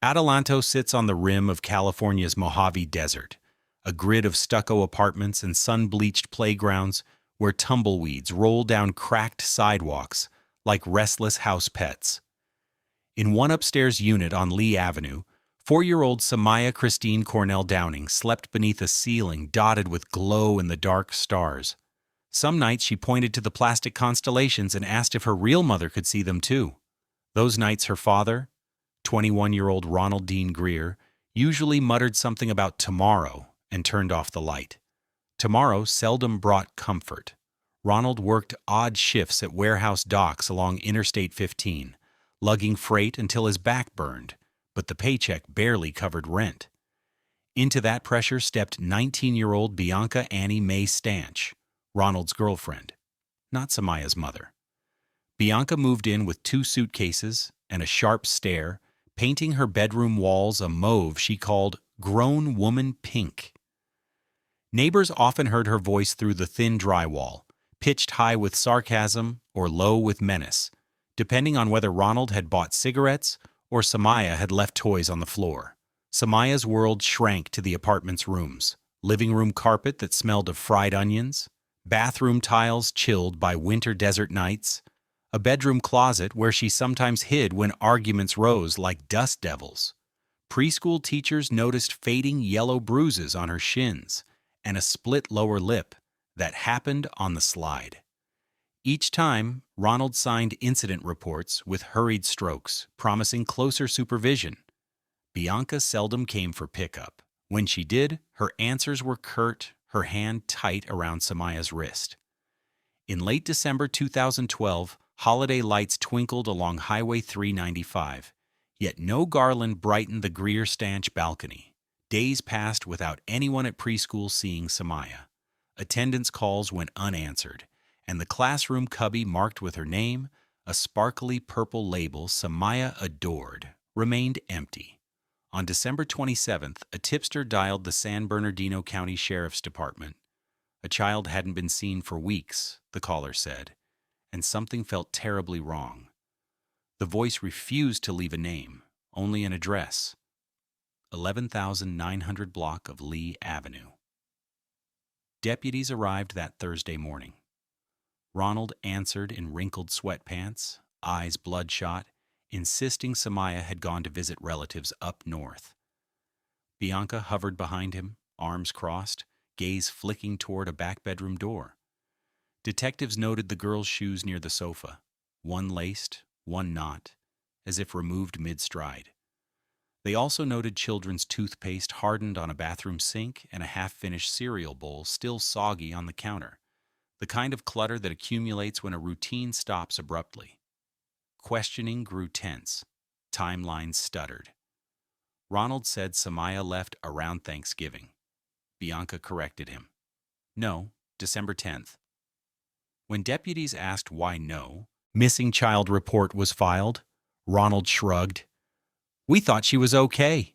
Adelanto sits on the rim of California's Mojave Desert, a grid of stucco apartments and sun-bleached playgrounds where tumbleweeds roll down cracked sidewalks like restless house pets. In one upstairs unit on Lee Avenue, 4-year-old Samaya Christine Cornell Downing slept beneath a ceiling dotted with glow-in-the-dark stars. Some nights she pointed to the plastic constellations and asked if her real mother could see them too. Those nights her father, 21-year-old Ronald Dean Greer, usually muttered something about tomorrow and turned off the light. Tomorrow seldom brought comfort. Ronald worked odd shifts at warehouse docks along Interstate 15, lugging freight until his back burned, but the paycheck barely covered rent. Into that pressure stepped 19-year-old Bianca Annie Mae Stanch, Ronald's girlfriend, not Samaya's mother. Bianca moved in with 2 suitcases and a sharp stare, painting her bedroom walls a mauve she called grown woman pink. Neighbors often heard her voice through the thin drywall, pitched high with sarcasm or low with menace, depending on whether Ronald had bought cigarettes or Samaya had left toys on the floor. Samaya's world shrank to the apartment's rooms: living room carpet that smelled of fried onions, bathroom tiles chilled by winter desert nights, a bedroom closet where she sometimes hid when arguments rose like dust devils. Preschool teachers noticed fading yellow bruises on her shins and a split lower lip that happened on the slide. Each time, Ronald signed incident reports with hurried strokes, promising closer supervision. Bianca seldom came for pickup. When she did, her answers were curt, her hand tight around Samaya's wrist. In late December 2012, holiday lights twinkled along Highway 395, yet no garland brightened the Greer-Stanch balcony. Days passed without anyone at preschool seeing Samaya. Attendance calls went unanswered, and the classroom cubby marked with her name, a sparkly purple label Samaya adored, remained empty. On December 27th, a tipster dialed the San Bernardino County Sheriff's Department. A child hadn't been seen for weeks, the caller said, and something felt terribly wrong. The voice refused to leave a name, only an address: 11,900 block of Lee Avenue. Deputies arrived that Thursday morning. Ronald answered in wrinkled sweatpants, eyes bloodshot, insisting Samaya had gone to visit relatives up north. Bianca hovered behind him, arms crossed, gaze flicking toward a back bedroom door. Detectives noted the girl's shoes near the sofa, one laced, one not, as if removed mid-stride. They also noted children's toothpaste hardened on a bathroom sink and a half-finished cereal bowl still soggy on the counter, the kind of clutter that accumulates when a routine stops abruptly. Questioning grew tense. Timelines stuttered. Ronald said Samaya left around Thanksgiving. Bianca corrected him. No, December 10th. When deputies asked why no missing child report was filed, Ronald shrugged. We thought she was okay.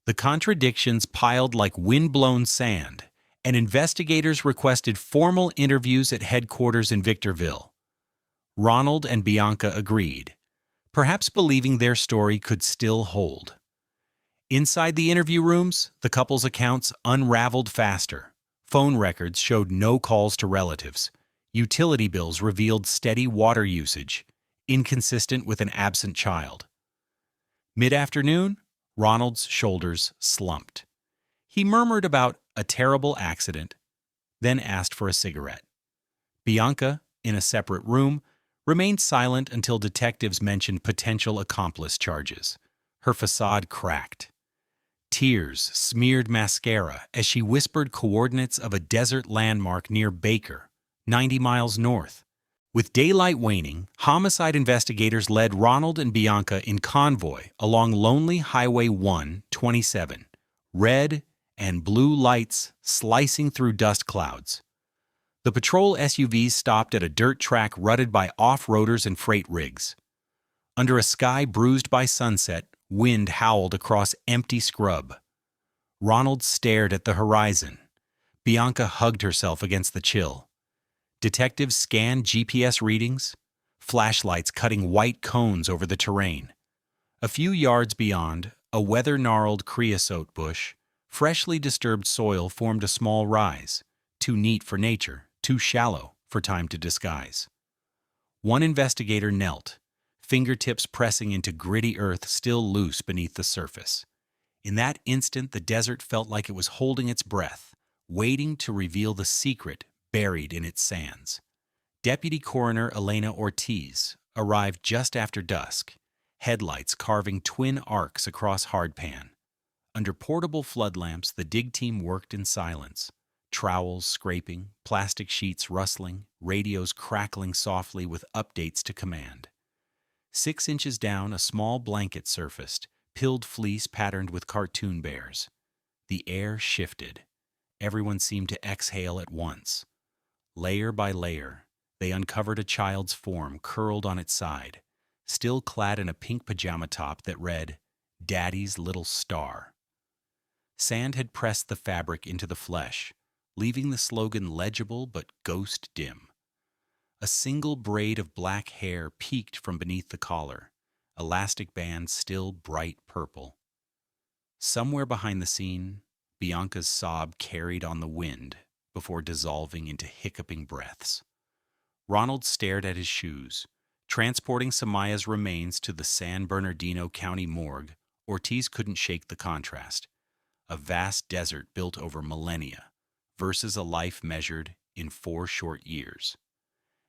The contradictions piled like wind-blown sand, and investigators requested formal interviews at headquarters in Victorville. Ronald and Bianca agreed, perhaps believing their story could still hold. Inside the interview rooms, the couple's accounts unraveled faster. Phone records showed no calls to relatives. Utility bills revealed steady water usage, inconsistent with an absent child. Mid-afternoon, Ronald's shoulders slumped. He murmured about a terrible accident, then asked for a cigarette. Bianca, in a separate room, remained silent until detectives mentioned potential accomplice charges. Her facade cracked. Tears smeared mascara as she whispered coordinates of a desert landmark near Baker, 90 miles north. With daylight waning, homicide investigators led Ronald and Bianca in convoy along lonely Highway 127, red and blue lights slicing through dust clouds. The patrol SUVs stopped at a dirt track rutted by off-roaders and freight rigs. Under a sky bruised by sunset, wind howled across empty scrub. Ronald stared at the horizon. Bianca hugged herself against the chill. Detectives scanned GPS readings, flashlights cutting white cones over the terrain. A few yards beyond, a weather-gnarled creosote bush, freshly disturbed soil formed a small rise, too neat for nature, too shallow for time to disguise. One investigator knelt, fingertips pressing into gritty earth still loose beneath the surface. In that instant, the desert felt like it was holding its breath, waiting to reveal the secret buried in its sands. Deputy Coroner Elena Ortiz arrived just after dusk, headlights carving twin arcs across hardpan. Under portable flood lamps, the dig team worked in silence, trowels scraping, plastic sheets rustling, radios crackling softly with updates to command. 6 inches down, a small blanket surfaced, pilled fleece patterned with cartoon bears. The air shifted. Everyone seemed to exhale at once. Layer by layer, they uncovered a child's form curled on its side, still clad in a pink pajama top that read, "Daddy's Little Star." Sand had pressed the fabric into the flesh, leaving the slogan legible but ghost dim. A single braid of black hair peeked from beneath the collar, elastic band still bright purple. Somewhere behind the scene, Bianca's sob carried on the wind before dissolving into hiccuping breaths. Ronald stared at his shoes. Transporting Samaya's remains to the San Bernardino County morgue, Ortiz couldn't shake the contrast. A vast desert built over millennia versus a life measured in 4 short years.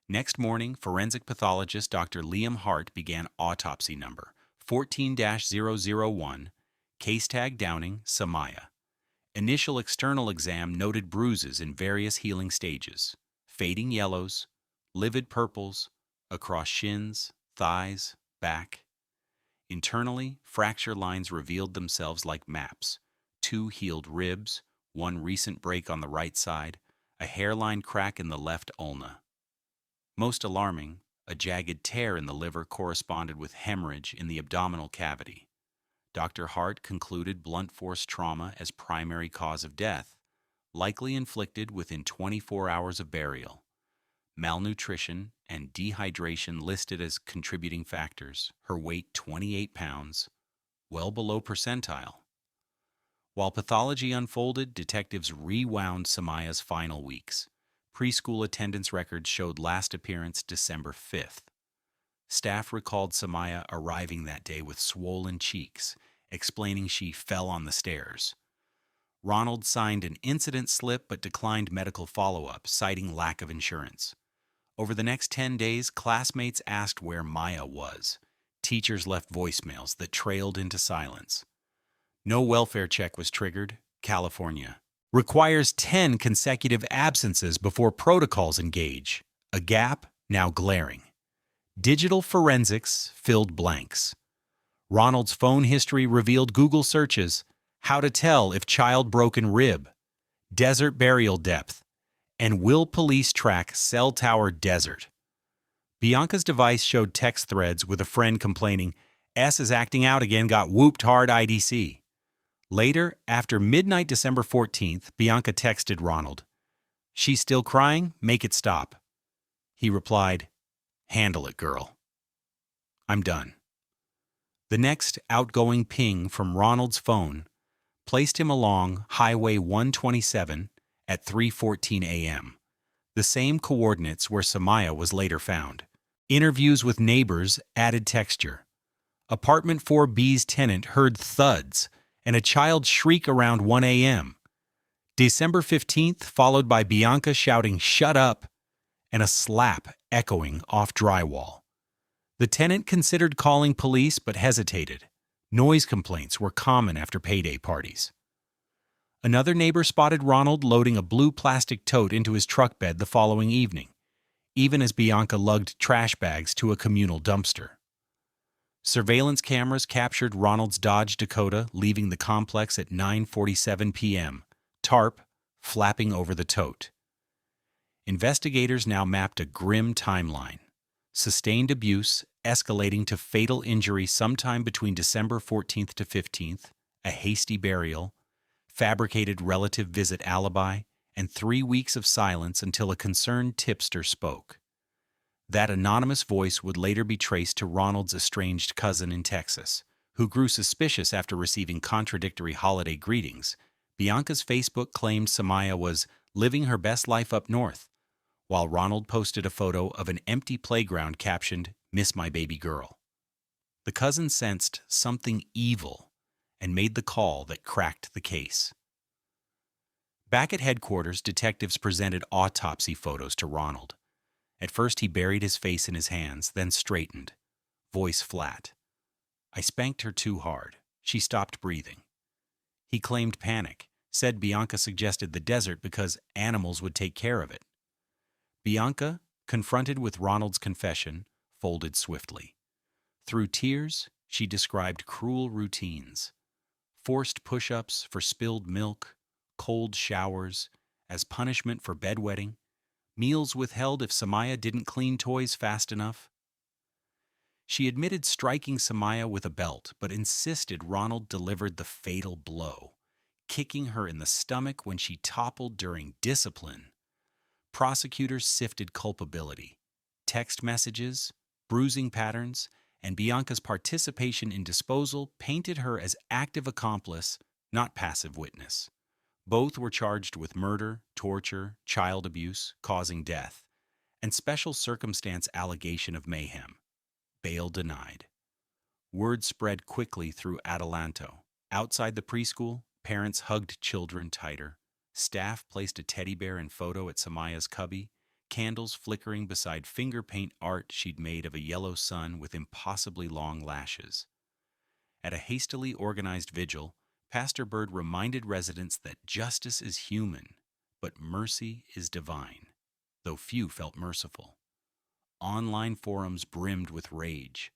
Next morning, forensic pathologist Dr. Liam Hart began autopsy number 14-001, case tag Downing, Samaya. Initial external exam noted bruises in various healing stages, fading yellows, livid purples, across shins, thighs, back. Internally, fracture lines revealed themselves like maps, 2 healed ribs, 1 recent break on the right side, a hairline crack in the left ulna. Most alarming, a jagged tear in the liver corresponded with hemorrhage in the abdominal cavity. Dr. Hart concluded blunt force trauma as primary cause of death, likely inflicted within 24 hours of burial. Malnutrition and dehydration listed as contributing factors, her weight 28 pounds, well below percentile. While pathology unfolded, detectives rewound Samaya's final weeks. Preschool attendance records showed last appearance December 5th. Staff recalled Samaya arriving that day with swollen cheeks, explaining she fell on the stairs. Ronald signed an incident slip but declined medical follow-up, citing lack of insurance. Over the next 10 days, classmates asked where Maya was. Teachers left voicemails that trailed into silence. No welfare check was triggered. California requires 10 consecutive absences before protocols engage. A gap now glaring. Digital forensics filled blanks. Ronald's phone history revealed Google searches, how to tell if child broken rib, desert burial depth, and will police track cell tower desert. Bianca's device showed text threads with a friend complaining, S is acting out again, got whooped hard IDC. Later, after midnight December 14th, Bianca texted Ronald, "She's still crying? Make it stop." He replied, "Handle it, girl. I'm done." The next outgoing ping from Ronald's phone placed him along Highway 127 at 3:14 a.m., the same coordinates where Samaya was later found. Interviews with neighbors added texture. Apartment 4B's tenant heard thuds and a child shriek around 1 a.m. December 15th, followed by Bianca shouting, "Shut up," and a slap echoing off drywall. The tenant considered calling police but hesitated. Noise complaints were common after payday parties. Another neighbor spotted Ronald loading a blue plastic tote into his truck bed the following evening, even as Bianca lugged trash bags to a communal dumpster. Surveillance cameras captured Ronald's Dodge Dakota leaving the complex at 9:47 p.m., tarp flapping over the tote. Investigators now mapped a grim timeline. Sustained abuse escalating to fatal injury sometime between December 14th to 15th, a hasty burial, fabricated relative visit alibi, and 3 weeks of silence until a concerned tipster spoke. That anonymous voice would later be traced to Ronald's estranged cousin in Texas, who grew suspicious after receiving contradictory holiday greetings. Bianca's Facebook claimed Samaya was living her best life up north, while Ronald posted a photo of an empty playground captioned, "Miss my baby girl." The cousin sensed something evil and made the call that cracked the case. Back at headquarters, detectives presented autopsy photos to Ronald. At first, he buried his face in his hands, then straightened, voice flat. "I spanked her too hard. She stopped breathing." He claimed panic, said Bianca suggested the desert because animals would take care of it. Bianca, confronted with Ronald's confession, folded swiftly. Through tears, she described cruel routines: forced push-ups for spilled milk, cold showers as punishment for bedwetting, meals withheld if Samaya didn't clean toys fast enough. She admitted striking Samaya with a belt, but insisted Ronald delivered the fatal blow, kicking her in the stomach when she toppled during discipline. Prosecutors sifted culpability, text messages, bruising patterns, and Bianca's participation in disposal painted her as active accomplice, not passive witness. Both were charged with murder, torture, child abuse, causing death, and special circumstance allegation of mayhem. Bail denied. Word spread quickly through Adelanto. Outside the preschool, parents hugged children tighter. Staff placed a teddy bear and photo at Samaya's cubby, candles flickering beside finger paint art she'd made of a yellow sun with impossibly long lashes. At a hastily organized vigil, Pastor Bird reminded residents that justice is human, but mercy is divine, though few felt merciful. Online forums brimmed with rage.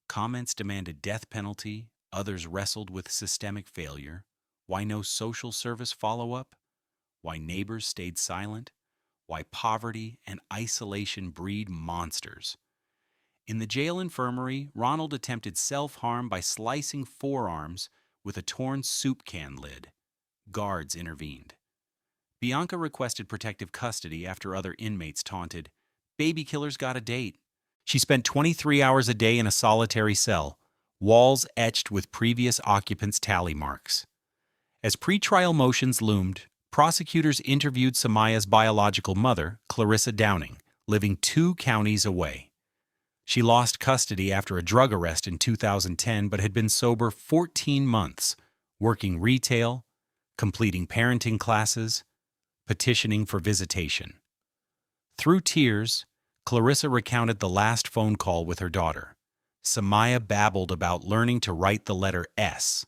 Comments demanded death penalty, others wrestled with systemic failure. Why no social service follow-up? Why neighbors stayed silent? Why poverty and isolation breed monsters? In the jail infirmary, Ronald attempted self-harm by slicing forearms with a torn soup can lid. Guards intervened. Bianca requested protective custody after other inmates taunted, "Baby killer's got a date." She spent 23 hours a day in a solitary cell, walls etched with previous occupants' tally marks. As pretrial motions loomed, prosecutors interviewed Samaya's biological mother, Clarissa Downing, living 2 counties away. She lost custody after a drug arrest in 2010 but had been sober 14 months, working retail, completing parenting classes, petitioning for visitation. Through tears, Clarissa recounted the last phone call with her daughter. Samaya babbled about learning to write the letter S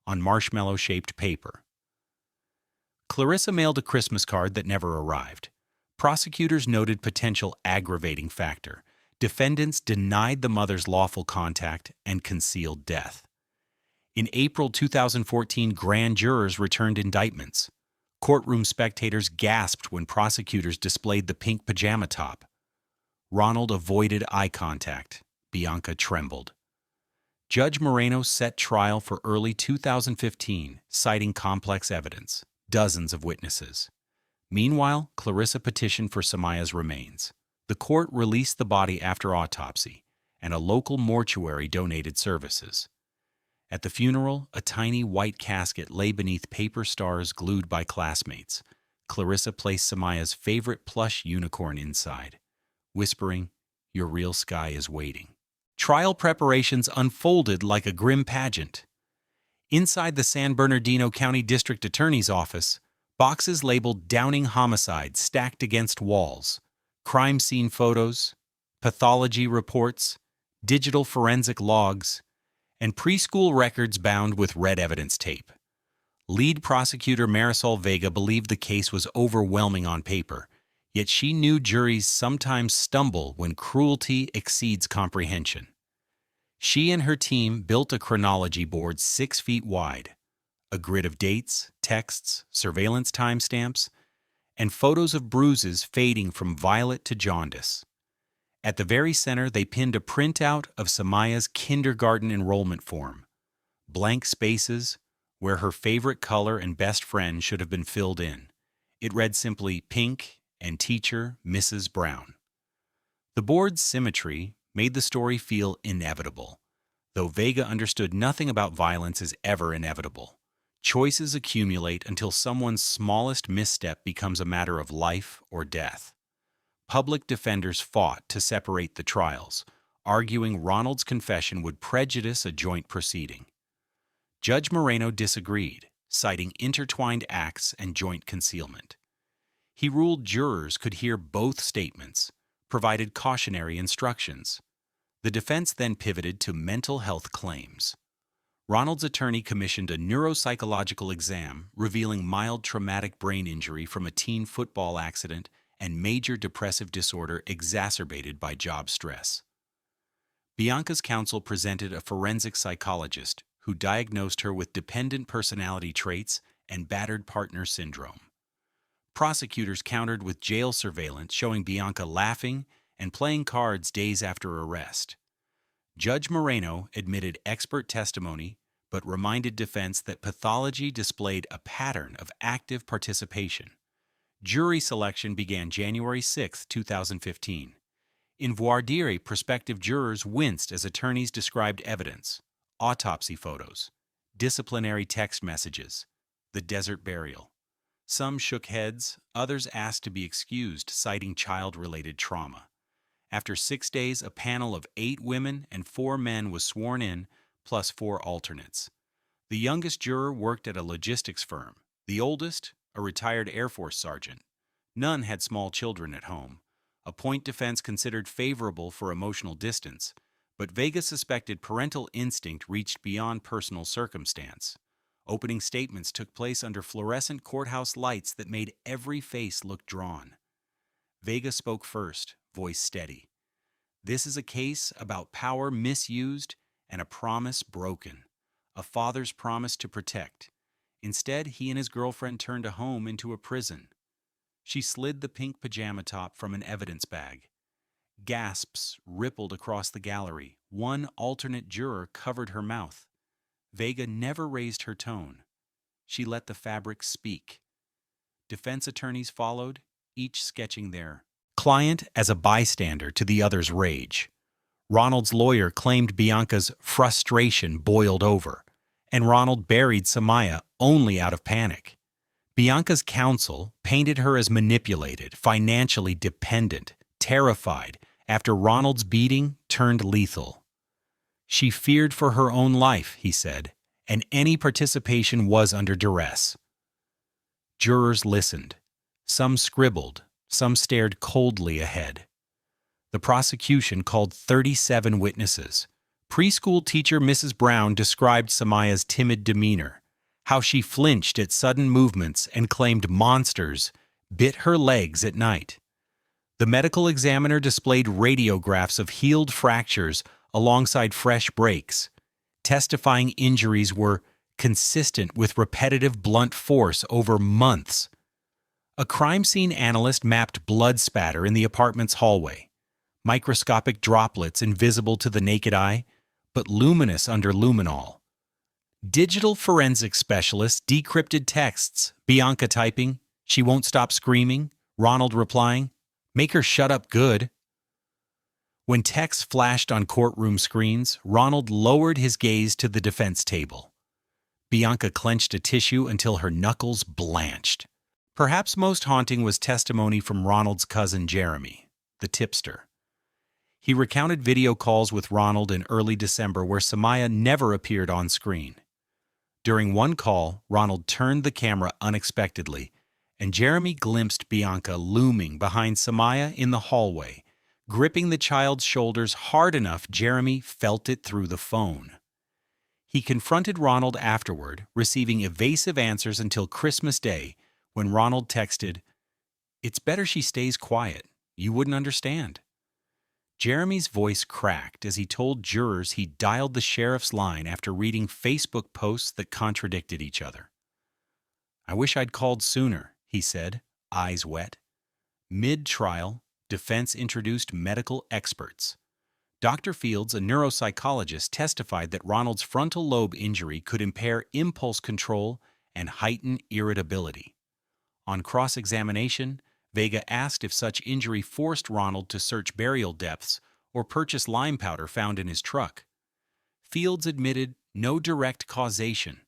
on marshmallow-shaped paper. Clarissa mailed a Christmas card that never arrived. Prosecutors noted potential aggravating factor. Defendants denied the mother's lawful contact and concealed death. In April 2014, grand jurors returned indictments. Courtroom spectators gasped when prosecutors displayed the pink pajama top. Ronald avoided eye contact. Bianca trembled. Judge Moreno set trial for early 2015, citing complex evidence, dozens of witnesses. Meanwhile, Clarissa petitioned for Samaya's remains. The court released the body after autopsy, and a local mortuary donated services. At the funeral, a tiny white casket lay beneath paper stars glued by classmates. Clarissa placed Samaya's favorite plush unicorn inside, whispering, "Your real sky is waiting." Trial preparations unfolded like a grim pageant. Inside the San Bernardino County District Attorney's office, boxes labeled Downing Homicide stacked against walls, crime scene photos, pathology reports, digital forensic logs, and preschool records bound with red evidence tape. Lead prosecutor Marisol Vega believed the case was overwhelming on paper, yet she knew juries sometimes stumble when cruelty exceeds comprehension. She and her team built a chronology board 6 feet wide, a grid of dates, texts, surveillance timestamps, and photos of bruises fading from violet to jaundice. At the very center, they pinned a printout of Samaya's kindergarten enrollment form, blank spaces where her favorite color and best friend should have been filled in. It read simply, "Pink and teacher Mrs. Brown." The board's symmetry made the story feel inevitable. Though Vega understood nothing about violence is ever inevitable. Choices accumulate until someone's smallest misstep becomes a matter of life or death. Public defenders fought to separate the trials, arguing Ronald's confession would prejudice a joint proceeding. Judge Moreno disagreed, citing intertwined acts and joint concealment. He ruled jurors could hear both statements, provided cautionary instructions. The defense then pivoted to mental health claims. Ronald's attorney commissioned a neuropsychological exam revealing mild traumatic brain injury from a teen football accident and major depressive disorder exacerbated by job stress. Bianca's counsel presented a forensic psychologist who diagnosed her with dependent personality traits and battered partner syndrome. Prosecutors countered with jail surveillance showing Bianca laughing and playing cards days after arrest. Judge Moreno admitted expert testimony but reminded defense that pathology displayed a pattern of active participation. Jury selection began January 6, 2015. In voir dire, prospective jurors winced as attorneys described evidence, autopsy photos, disciplinary text messages, the desert burial. Some shook heads, others asked to be excused, citing child-related trauma. After 6 days, a panel of 8 women and 4 men was sworn in, plus 4 alternates. The youngest juror worked at a logistics firm. The oldest, a retired Air Force sergeant. None had small children at home, a point defense considered favorable for emotional distance, but Vega suspected parental instinct reached beyond personal circumstance. Opening statements took place under fluorescent courthouse lights that made every face look drawn. Vega spoke first, voice steady. This is a case about power misused and a promise broken. A father's promise to protect. Instead, he and his girlfriend turned a home into a prison. She slid the pink pajama top from an evidence bag. Gasps rippled across the gallery. One alternate juror covered her mouth. Vega never raised her tone. She let the fabric speak. Defense attorneys followed, each sketching their client as a bystander to the other's rage. Ronald's lawyer claimed Bianca's frustration boiled over, and Ronald buried Samaya only out of panic. Bianca's counsel painted her as manipulated, financially dependent, terrified after Ronald's beating turned lethal. She feared for her own life, he said, and any participation was under duress. Jurors listened. Some scribbled, some stared coldly ahead. The prosecution called 37 witnesses. Preschool teacher Mrs. Brown described Samaya's timid demeanor, how she flinched at sudden movements and claimed monsters bit her legs at night. The medical examiner displayed radiographs of healed fractures alongside fresh breaks, testifying injuries were consistent with repetitive blunt force over months. A crime scene analyst mapped blood spatter in the apartment's hallway, microscopic droplets invisible to the naked eye, but luminous under luminol. Digital forensics specialists decrypted texts, Bianca typing, "She won't stop screaming," Ronald replying, "Make her shut up good." When texts flashed on courtroom screens, Ronald lowered his gaze to the defense table. Bianca clenched a tissue until her knuckles blanched. Perhaps most haunting was testimony from Ronald's cousin Jeremy, the tipster. He recounted video calls with Ronald in early December where Samaya never appeared on screen. During one call, Ronald turned the camera unexpectedly, and Jeremy glimpsed Bianca looming behind Samaya in the hallway, gripping the child's shoulders hard enough Jeremy felt it through the phone. He confronted Ronald afterward, receiving evasive answers until Christmas Day, when Ronald texted, "It's better she stays quiet. You wouldn't understand." Jeremy's voice cracked as he told jurors he dialed the sheriff's line after reading Facebook posts that contradicted each other. "I wish I'd called sooner," he said, eyes wet. Mid-trial, defense introduced medical experts. Dr. Fields, a neuropsychologist, testified that Ronald's frontal lobe injury could impair impulse control and heighten irritability. On cross-examination, Vega asked if such injury forced Ronald to search burial depths or purchase lime powder found in his truck. Fields admitted no direct causation.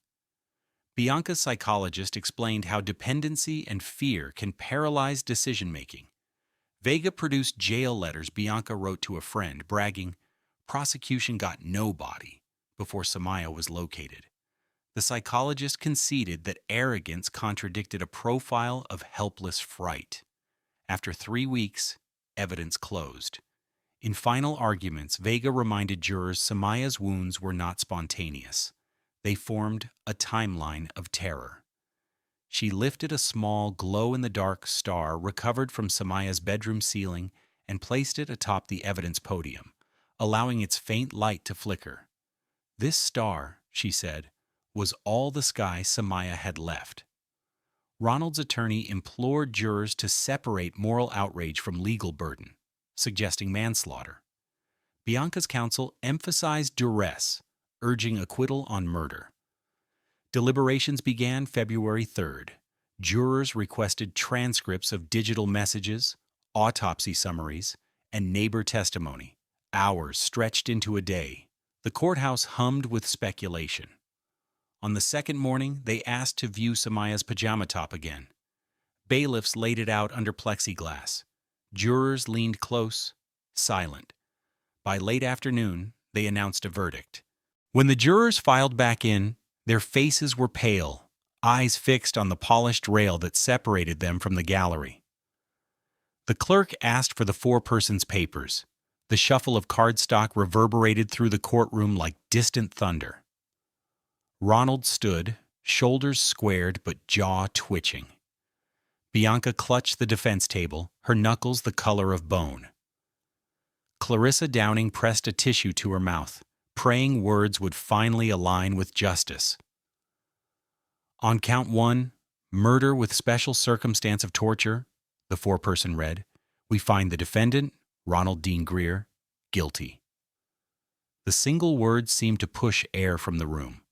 Bianca's psychologist explained how dependency and fear can paralyze decision-making. Vega produced jail letters Bianca wrote to a friend, bragging, "Prosecution got no body," before Samaya was located. The psychologist conceded that arrogance contradicted a profile of helpless fright. After 3 weeks, evidence closed. In final arguments, Vega reminded jurors Samaya's wounds were not spontaneous. They formed a timeline of terror. She lifted a small glow-in-the-dark star recovered from Samaya's bedroom ceiling and placed it atop the evidence podium, allowing its faint light to flicker. This star, she said, was all the sky Samaya had left. Ronald's attorney implored jurors to separate moral outrage from legal burden, suggesting manslaughter. Bianca's counsel emphasized duress, urging acquittal on murder. Deliberations began February 3rd. Jurors requested transcripts of digital messages, autopsy summaries, and neighbor testimony. Hours stretched into a day. The courthouse hummed with speculation. On the second morning, they asked to view Samaya's pajama top again. Bailiffs laid it out under plexiglass. Jurors leaned close, silent. By late afternoon, they announced a verdict. When the jurors filed back in, their faces were pale, eyes fixed on the polished rail that separated them from the gallery. The clerk asked for the foreperson's papers. The shuffle of cardstock reverberated through the courtroom like distant thunder. Ronald stood, shoulders squared but jaw twitching. Bianca clutched the defense table, her knuckles the color of bone. Clarissa Downing pressed a tissue to her mouth, praying words would finally align with justice. On count 1, murder with special circumstance of torture, the foreperson read, we find the defendant, Ronald Dean Greer, guilty. The single word seemed to push air from the room.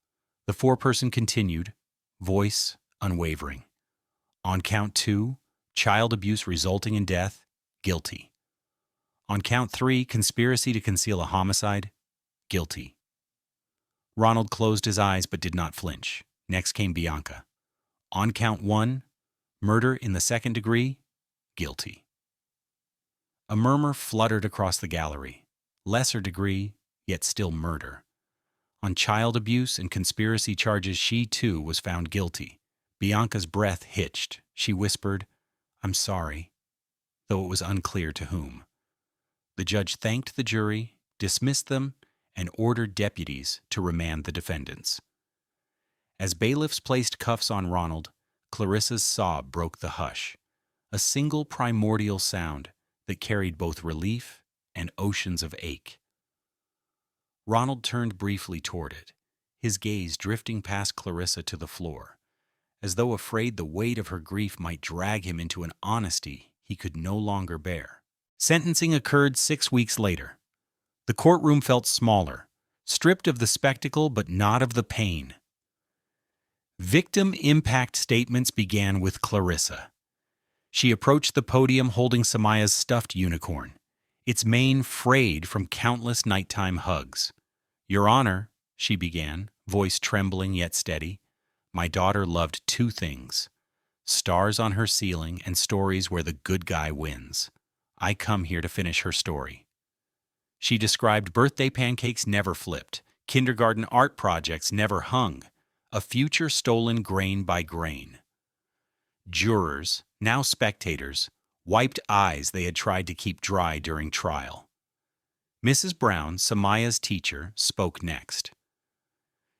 The foreperson continued, voice unwavering. On count 2, child abuse resulting in death, guilty. On count 3, conspiracy to conceal a homicide, guilty. Ronald closed his eyes but did not flinch. Next came Bianca. On count 1, murder in the second degree, guilty. A murmur fluttered across the gallery. Lesser degree, yet still murder. On child abuse and conspiracy charges, she too was found guilty. Bianca's breath hitched. She whispered, I'm sorry, though it was unclear to whom. The judge thanked the jury, dismissed them, and ordered deputies to remand the defendants. As bailiffs placed cuffs on Ronald, Clarissa's sob broke the hush, a single primordial sound that carried both relief and oceans of ache. Ronald turned briefly toward it, his gaze drifting past Clarissa to the floor, as though afraid the weight of her grief might drag him into an honesty he could no longer bear. Sentencing occurred 6 weeks later. The courtroom felt smaller, stripped of the spectacle but not of the pain. Victim impact statements began with Clarissa. She approached the podium holding Samaya's stuffed unicorn, its mane frayed from countless nighttime hugs. Your Honor, she began, voice trembling yet steady, my daughter loved 2 things, stars on her ceiling and stories where the good guy wins. I come here to finish her story. She described birthday pancakes never flipped, kindergarten art projects never hung, a future stolen grain by grain. Jurors, now spectators, wiped eyes they had tried to keep dry during trial. Mrs. Brown, Samaya's teacher, spoke next.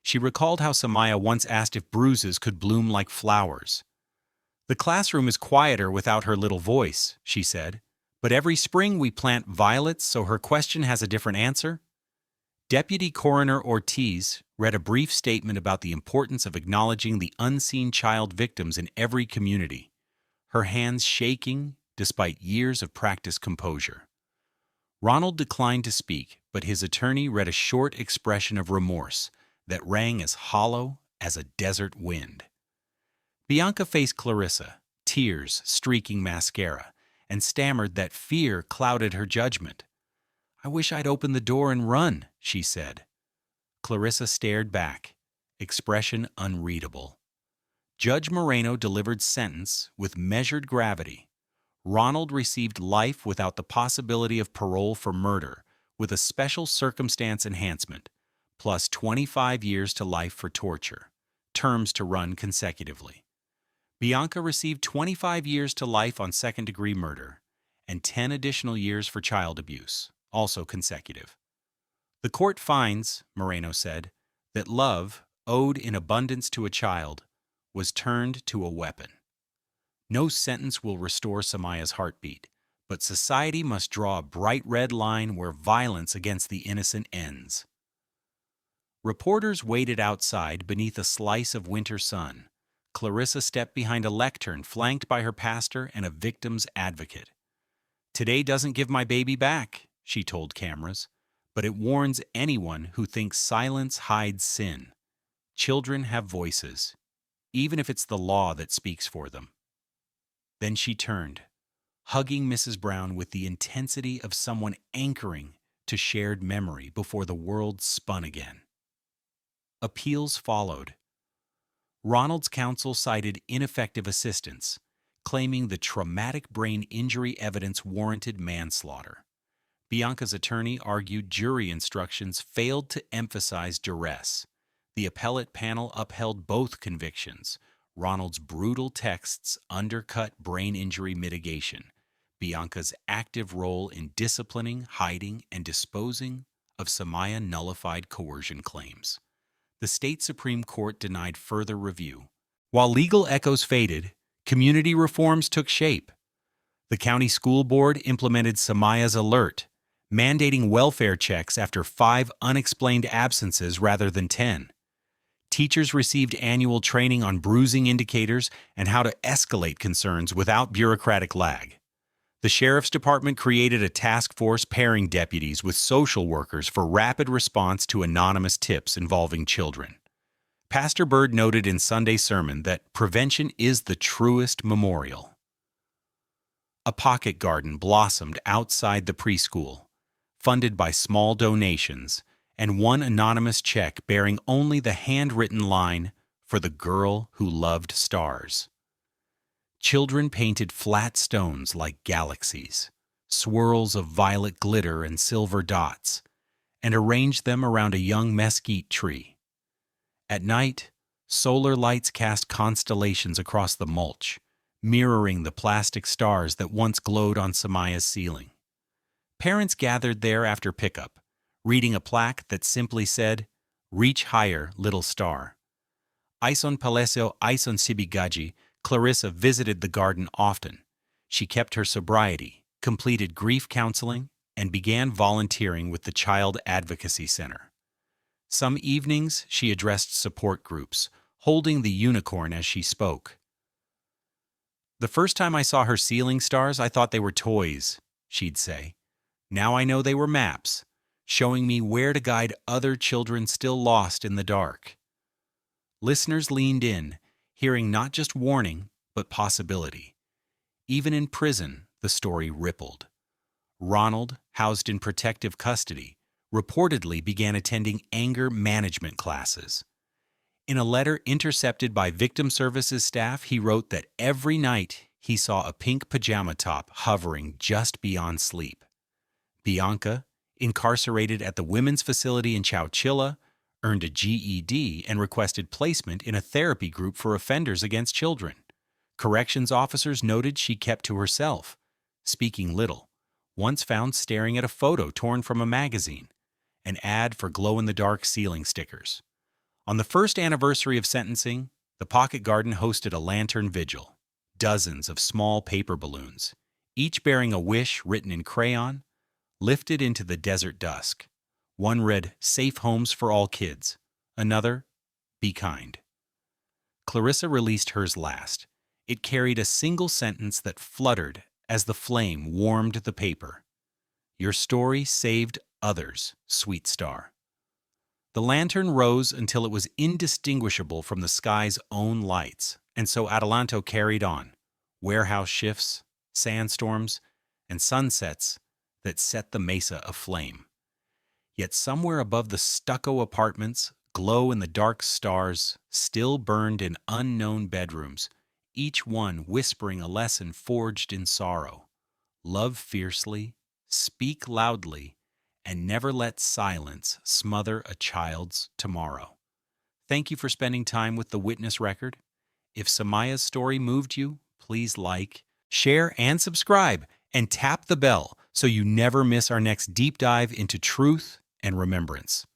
She recalled how Samaya once asked if bruises could bloom like flowers. The classroom is quieter without her little voice, she said, but every spring we plant violets so her question has a different answer. Deputy Coroner Ortiz read a brief statement about the importance of acknowledging the unseen child victims in every community, her hands shaking despite years of practiced composure. Ronald declined to speak, but his attorney read a short expression of remorse that rang as hollow as a desert wind. Bianca faced Clarissa, tears streaking mascara, and stammered that fear clouded her judgment. I wish I'd opened the door and run, she said. Clarissa stared back, expression unreadable. Judge Moreno delivered sentence with measured gravity. Ronald received life without the possibility of parole for murder, with a special circumstance enhancement, plus 25 years to life for torture, terms to run consecutively. Bianca received 25 years to life on second-degree murder, and 10 additional years for child abuse, also consecutive. The court finds, Moreno said, that love, owed in abundance to a child, was turned to a weapon. No sentence will restore Samaya's heartbeat, but society must draw a bright red line where violence against the innocent ends. Reporters waited outside beneath a slice of winter sun. Clarissa stepped behind a lectern flanked by her pastor and a victim's advocate. "Today doesn't give my baby back," she told cameras, "but it warns anyone who thinks silence hides sin. Children have voices, even if it's the law that speaks for them." Then she turned, hugging Mrs. Brown with the intensity of someone anchoring to shared memory before the world spun again. Appeals followed. Ronald's counsel cited ineffective assistance, claiming the traumatic brain injury evidence warranted manslaughter. Bianca's attorney argued jury instructions failed to emphasize duress. The appellate panel upheld both convictions. Ronald's brutal texts undercut brain injury mitigation. Bianca's active role in disciplining, hiding, and disposing of Samaya nullified coercion claims. The state Supreme Court denied further review. While legal echoes faded, community reforms took shape. The county school board implemented Samaya's alert, mandating welfare checks after 5 unexplained absences rather than 10. Teachers received annual training on bruising indicators and how to escalate concerns without bureaucratic lag. The Sheriff's Department created a task force pairing deputies with social workers for rapid response to anonymous tips involving children. Pastor Bird noted in Sunday sermon that prevention is the truest memorial. A pocket garden blossomed outside the preschool, funded by small donations, and one anonymous check bearing only the handwritten line, "For the girl who loved stars." Children painted flat stones like galaxies, swirls of violet glitter and silver dots, and arranged them around a young mesquite tree. At night, solar lights cast constellations across the mulch, mirroring the plastic stars that once glowed on Samaya's ceiling. Parents gathered there after pickup, reading a plaque that simply said, "Reach higher, little star." Ison Palacio Ison Sibigaji, Clarissa visited the garden often. She kept her sobriety, completed grief counseling, and began volunteering with the Child Advocacy Center. Some evenings, she addressed support groups, holding the unicorn as she spoke. "The first time I saw her ceiling stars, I thought they were toys," she'd say. "Now I know they were maps, showing me where to guide other children still lost in the dark." Listeners leaned in, hearing not just warning, but possibility. Even in prison, the story rippled. Ronald, housed in protective custody, reportedly began attending anger management classes. In a letter intercepted by victim services staff, he wrote that every night he saw a pink pajama top hovering just beyond sleep. Bianca, incarcerated at the women's facility in Chowchilla, earned a GED and requested placement in a therapy group for offenders against children. Corrections officers noted she kept to herself, speaking little, once found staring at a photo torn from a magazine, an ad for glow-in-the-dark ceiling stickers. On the first anniversary of sentencing, the Pocket Garden hosted a lantern vigil, dozens of small paper balloons, each bearing a wish written in crayon, lifted into the desert dusk. One read, "Safe homes for all kids." Another, "Be kind." Clarissa released hers last. It carried a single sentence that fluttered as the flame warmed the paper. "Your story saved others, sweet star." The lantern rose until it was indistinguishable from the sky's own lights, and so Adelanto carried on. Warehouse shifts, sandstorms, and sunsets that set the mesa aflame. Yet somewhere above the stucco apartments, glow in the dark stars, still burned in unknown bedrooms, each one whispering a lesson forged in sorrow. Love fiercely, speak loudly, and never let silence smother a child's tomorrow. Thank you for spending time with the Witness Record. If Samaya's story moved you, please like, share, and subscribe, and tap the bell so you never miss our next deep dive into truth and remembrance.